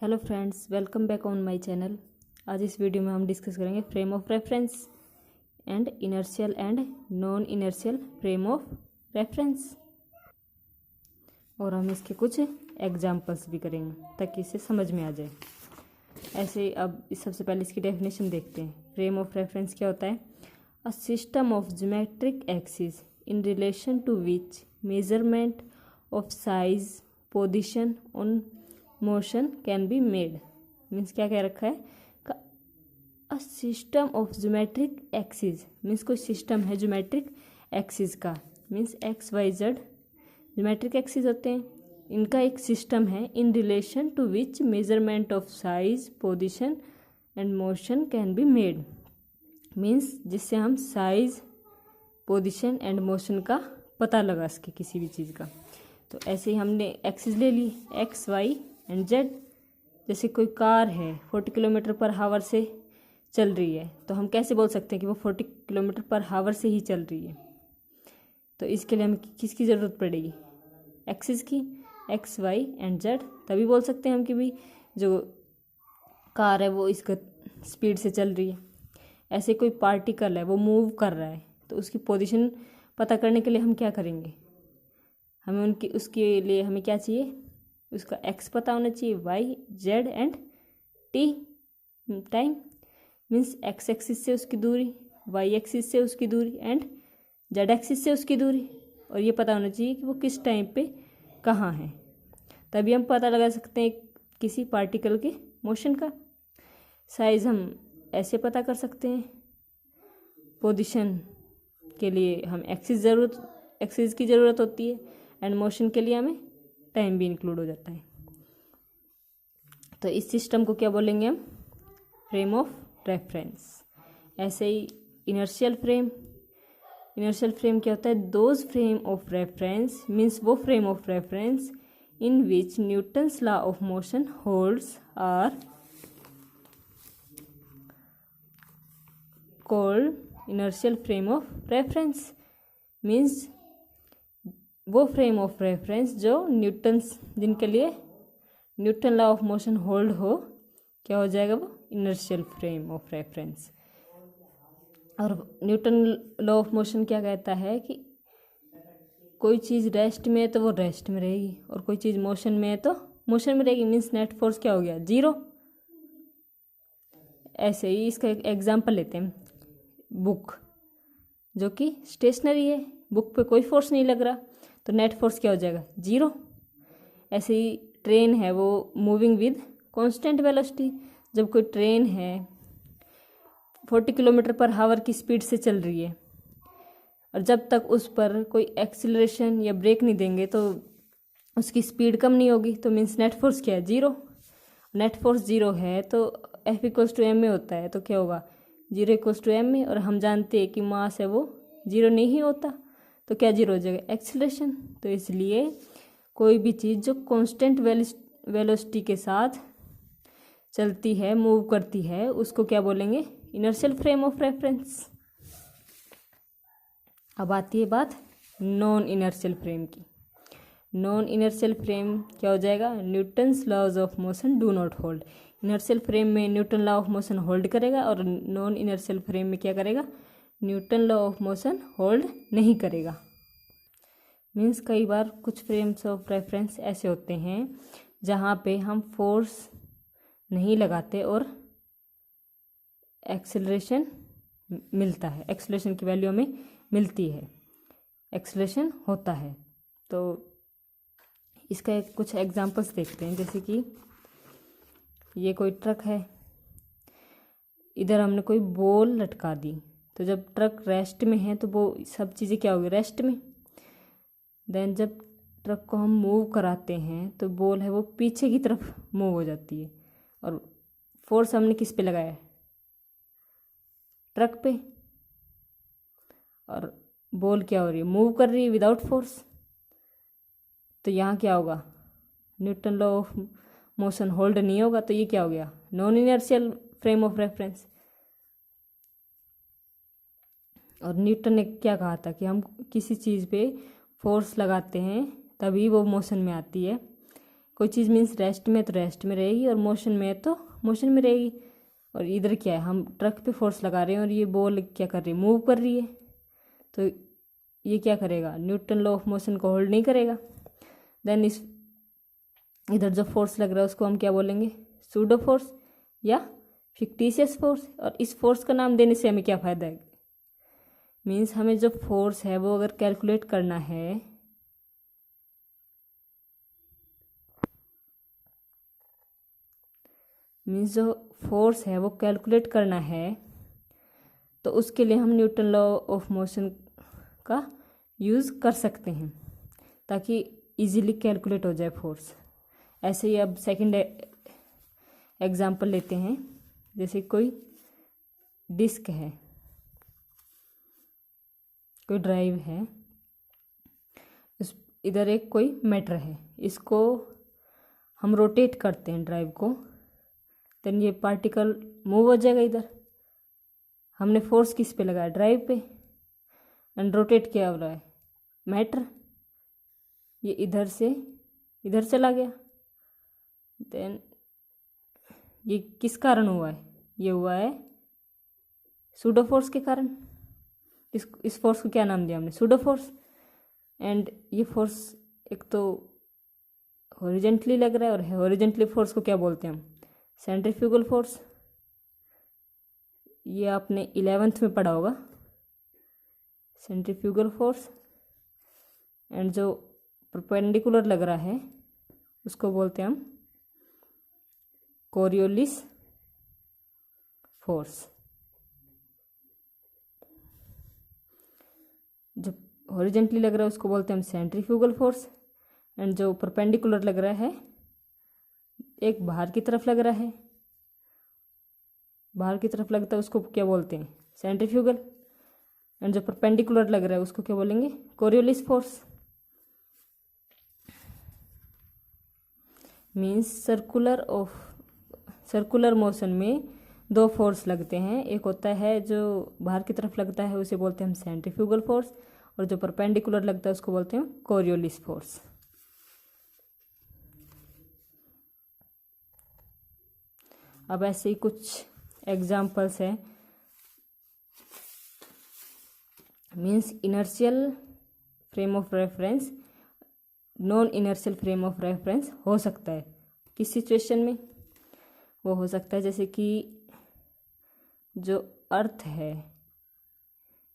Hello friends, welcome back on my channel. आज इस video में हम डिस्कस करेंगे frame of reference and inertial and non inertial frame of reference, और हम इसके कुछ एग्जांपल्स भी करेंगे ताकि इसे समझ में आ जाए। ऐसे अब सबसे पहले इसकी डेफिनेशन देखते हैं। फ्रेम ऑफ रेफरेंस क्या होता है? A system of geometric axis in relation to which measurement of size position on motion can be made. Means क्या कह रखा है? A system of geometric axis means कोई सिस्टम है ज्योमेट्रिक एक्सिस का, means x y z geometric axis होते हैं, इनका एक सिस्टम है in relation to which measurement of size position and motion can be made. Means जिससे हम साइज पोजिशन एंड मोशन का पता लगा सके किसी भी चीज़ का। तो ऐसे ही हमने एक्सिस ले ली, एक्स वाई एंड जेड। जैसे कोई कार है 40 किलोमीटर पर हावर से चल रही है, तो हम कैसे बोल सकते हैं कि वो 40 किलोमीटर पर हावर से ही चल रही है? तो इसके लिए हमें किसकी ज़रूरत पड़ेगी? एक्सिस की, एक्स वाई एंड जेड। तभी बोल सकते हैं हम कि भाई जो कार है वो इस स्पीड से चल रही है। ऐसे कोई पार्टिकल है वो मूव कर रहा है, तो उसकी पोजीशन पता करने के लिए हम क्या करेंगे? हमें उसके लिए हमें क्या चाहिए? उसका एक्स पता होना चाहिए, y z and t time. Means x axis से उसकी दूरी, वाई एक्सिस से उसकी दूरी एंड जेड एक्सिस से उसकी दूरी, और ये पता होना चाहिए कि वो किस टाइम पे कहाँ है। तभी हम पता लगा सकते हैं किसी पार्टिकल के मोशन का। साइज हम ऐसे पता कर सकते हैं। पोजीशन के लिए हम एक्सिस की ज़रूरत होती है, एंड मोशन के लिए हमें टाइम भी इंक्लूड हो जाता है। तो इस सिस्टम को क्या बोलेंगे हम? Frame of reference. ऐसे ही इनर्शियल फ्रेम क्या होता है? Those frame of reference means वो frame of reference in which Newton's law of motion holds are called inertial frame of reference. Means वो फ्रेम ऑफ रेफरेंस जो जिनके लिए Newton law of motion hold हो, क्या हो जाएगा? वो इनर्शियल फ्रेम ऑफ रेफरेंस। और न्यूटन लॉ ऑफ मोशन क्या कहता है कि कोई चीज़ रेस्ट में है तो वो रेस्ट में रहेगी, और कोई चीज़ मोशन में है तो मोशन में रहेगी। मीन्स नेट फोर्स क्या हो गया? जीरो। ऐसे ही इसका एक एग्जाम्पल लेते हैं। बुक जो कि स्टेशनरी है, बुक पे कोई फोर्स नहीं लग रहा, तो नेट फोर्स क्या हो जाएगा? जीरो। ऐसे ही ट्रेन है वो मूविंग विद कांस्टेंट वेलोसिटी। जब कोई ट्रेन है 40 किलोमीटर पर हावर की स्पीड से चल रही है, और जब तक उस पर कोई एक्सीलरेशन या ब्रेक नहीं देंगे तो उसकी स्पीड कम नहीं होगी। तो मीन्स नेट फोर्स क्या है? जीरो। नेट फोर्स जीरो है तो एफ इक्वल्स टू एम में होता है, तो क्या होगा? जीरो इक्वल्स टू एम में। और हम जानते हैं कि मास है वो जीरो नहीं होता, तो क्या जीरो हो जाएगा? एक्सीलरेशन। तो इसलिए कोई भी चीज़ जो कांस्टेंट वेलोसिटी के साथ चलती है, मूव करती है, उसको क्या बोलेंगे? Inertial frame of reference. अब आती है बात नॉन इनर्शियल फ्रेम की। नॉन इनर्शियल फ्रेम क्या हो जाएगा? Newton's laws of motion do not hold. Inertial frame में Newton law of motion hold करेगा, और नॉन इनर्शियल फ्रेम में क्या करेगा? Newton law of motion hold नहीं करेगा। मीन्स कई बार कुछ फ्रेम्स ऑफ रेफरेंस ऐसे होते हैं जहाँ पे हम फोर्स नहीं लगाते और एक्सेलरेशन मिलता है, एक्सेलरेशन की वैल्यू हमें मिलती है, एक्सेलरेशन होता है। तो इसका कुछ एग्जांपल्स देखते हैं। जैसे कि ये कोई ट्रक है, इधर हमने कोई बॉल लटका दी, तो जब ट्रक रेस्ट में है तो वो सब चीज़ें क्या होगी? रेस्ट में। देन जब ट्रक को हम मूव कराते हैं तो बॉल है वो पीछे की तरफ मूव हो जाती है, और फोर्स हमने किस पे लगाया है? ट्रक पे। और बॉल क्या हो रही है? मूव कर रही है विदाउट फोर्स। तो यहाँ क्या होगा? Newton law of motion hold नहीं होगा, तो ये क्या हो गया? Non inertial frame of reference. और न्यूटन ने क्या कहा था कि हम किसी चीज़ पे फोर्स लगाते हैं तभी वो मोशन में आती है, कोई चीज़ मीन्स रेस्ट में तो रेस्ट में रहेगी, और मोशन में है तो मोशन में रहेगी। और इधर क्या है, हम ट्रक पे फोर्स लगा रहे हैं और ये बॉल क्या कर रही है, मूव कर रही है, तो ये क्या करेगा, न्यूटन लॉ ऑफ मोशन को होल्ड नहीं करेगा। देन इस इधर जो फोर्स लग रहा है उसको हम क्या बोलेंगे, सूडो फोर्स या फिक्टिशियस फोर्स। और इस फोर्स का नाम देने से हमें क्या फ़ायदा है, मीन्स हमें जो फोर्स है वो अगर कैलकुलेट करना है, मीन्स जो फोर्स है वो कैलकुलेट करना है, तो उसके लिए हम न्यूटन लॉ ऑफ मोशन का यूज़ कर सकते हैं ताकि इजीली कैलकुलेट हो जाए फोर्स। ऐसे ही अब सेकंड एग्जांपल लेते हैं। जैसे कोई डिस्क है, कोई ड्राइव है, इधर एक कोई मैटर है, इसको हम रोटेट करते हैं ड्राइव को, देन ये पार्टिकल मूव हो जाएगा। इधर हमने फोर्स किस पे लगाया, ड्राइव पे, एंड रोटेट किया हो रहा है मैटर, ये इधर से इधर चला गया। देन ये किस कारण हुआ है, ये हुआ है सूडो फोर्स के कारण। इस फोर्स को क्या नाम दिया हमने, सूडो फोर्स। एंड ये फोर्स एक तो हॉरिजेंटली लग रहा है, और हॉरिजेंटली फोर्स को क्या बोलते हैं हम, सेंट्रीफ्यूगल फोर्स। ये आपने 11th में पढ़ा होगा, सेंट्रीफ्यूगल फोर्स। एंड जो परपेंडिकुलर लग रहा है उसको बोलते हैं हम कोरियोलिस फोर्स। जो हॉरिजेंटली लग रहा है उसको बोलते हैं हम सेंट्रीफ्यूगल फोर्स, एंड जो परपेंडिकुलर लग रहा है, एक बाहर की तरफ लग रहा है, बाहर की तरफ लगता है उसको क्या बोलते हैं, सेंट्रीफ्यूगल। एंड जो परपेंडिकुलर लग रहा है उसको क्या बोलेंगे, Coriolis force. Means circular motion में दो फोर्स लगते हैं, एक होता है जो बाहर की तरफ लगता है उसे बोलते हैं हम सेंट्रीफ्यूगल फोर्स, और जो परपेंडिकुलर लगता है उसको बोलते हैं कोरियोलिस फोर्स। अब ऐसे ही कुछ एग्जाम्पल्स हैं। Means inertial frame of reference, non inertial frame of reference हो सकता है किस सिचुएशन में, वो हो सकता है जैसे कि जो अर्थ है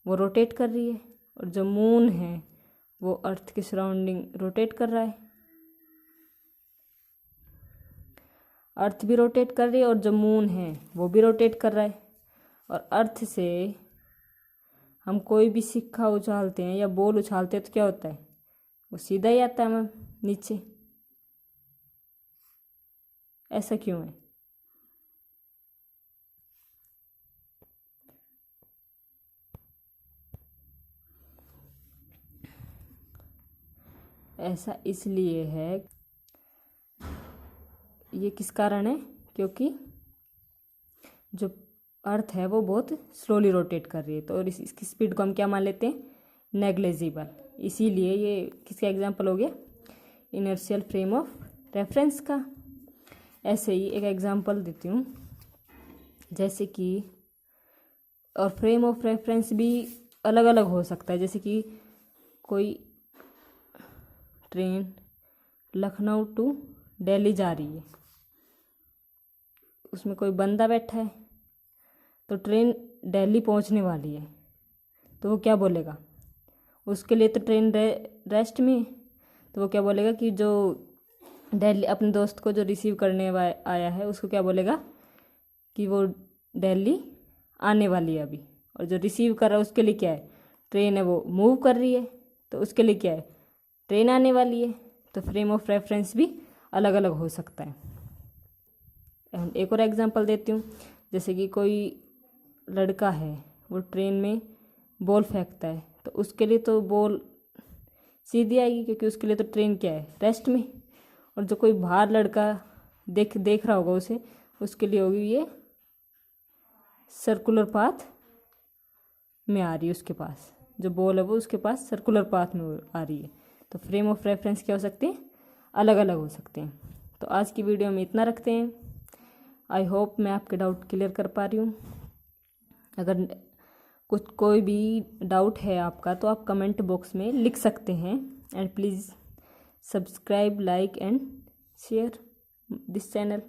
वो रोटेट कर रही है, और जो मून है वो अर्थ के सराउंडिंग रोटेट कर रहा है। अर्थ भी रोटेट कर रही है और जो मून है वो भी रोटेट कर रहा है। और अर्थ से हम कोई भी सिक्का उछालते हैं या बॉल उछालते हैं तो क्या होता है, वो सीधा ही आता है मैम नीचे। ऐसा क्यों है, ऐसा इसलिए है, ये किस कारण है, क्योंकि जो अर्थ है वो बहुत स्लोली रोटेट कर रही है, तो और इसकी स्पीड को हम क्या मान लेते हैं, नेग्लेजिबल। इसीलिए ये किसका एग्जांपल हो गया, इनर्शियल फ्रेम ऑफ रेफरेंस का। ऐसे ही एक एग्जांपल देती हूँ, जैसे कि और फ्रेम ऑफ रेफरेंस भी अलग अलग हो सकता है। जैसे कि कोई ट्रेन लखनऊ टू दिल्ली जा रही है, उसमें कोई बंदा बैठा है, तो ट्रेन दिल्ली पहुंचने वाली है, तो वो क्या बोलेगा, उसके लिए तो ट्रेन रेस्ट में है, तो वो क्या बोलेगा कि जो दिल्ली अपने दोस्त को जो रिसीव करने आया है उसको क्या बोलेगा कि वो दिल्ली आने वाली है अभी। और जो रिसीव कर रहा है उसके लिए क्या है, ट्रेन है वो मूव कर रही है, तो उसके लिए क्या है, ट्रेन आने वाली है। तो फ्रेम ऑफ रेफरेंस भी अलग अलग हो सकता है। एक और एग्जांपल देती हूँ, जैसे कि कोई लड़का है वो ट्रेन में बॉल फेंकता है, तो उसके लिए तो बॉल सीधी आएगी क्योंकि उसके लिए तो ट्रेन क्या है, रेस्ट में। और जो कोई बाहर लड़का देख रहा होगा उसे, उसके लिए होगी ये सर्कुलर पाथ में आ रही है, उसके पास जो बॉल है वो उसके पास सर्कुलर पाथ में आ रही है। तो फ्रेम ऑफ रेफरेंस क्या हो सकते हैं, अलग अलग हो सकते हैं। तो आज की वीडियो में इतना रखते हैं। आई होप मैं आपके डाउट क्लियर कर पा रही हूँ। अगर कोई भी डाउट है आपका तो आप कमेंट बॉक्स में लिख सकते हैं। And please subscribe, like and share this channel.